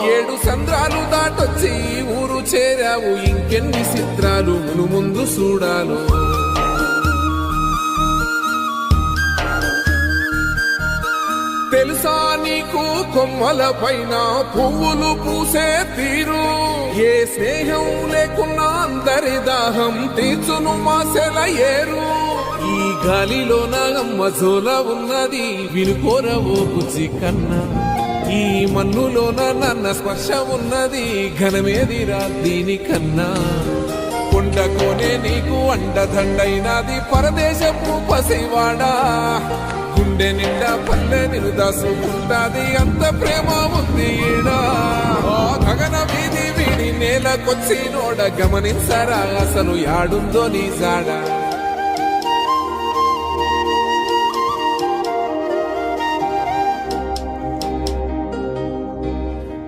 7 సంద్రాలు దాటొచ్చి ఊరు చేరావు, ఇంకెన్ని చిత్రాలు మును ముందు చూడాలు. తెలుసా నీకు కొమ్మల పైన పువ్వులు పూసే తీరు, ఏ స్నేహం లేకున్నా అందరి దాహం తీర్చును మాసెల ఏరు. ఈ గాలిలోన అమ్మ జోల ఉన్నది వినుకోరవో బుజ్జి కన్నా, ఈ మన్నులోన నన్న స్పర్శ ఉన్నది ఘనమేదిరా దీనికన్నా. కొండకోనే నీకు అండదండైనది పరదేశపు పసివాడా, గుండె నిండా పల్లె నిరుదాసుకుంటాది అంత ప్రేమ ఉంది ఈడా. గగన వీధి వీడి నేలకొచ్చి నోడ గమనించరా అసలు యాడుందో నీ జాడ.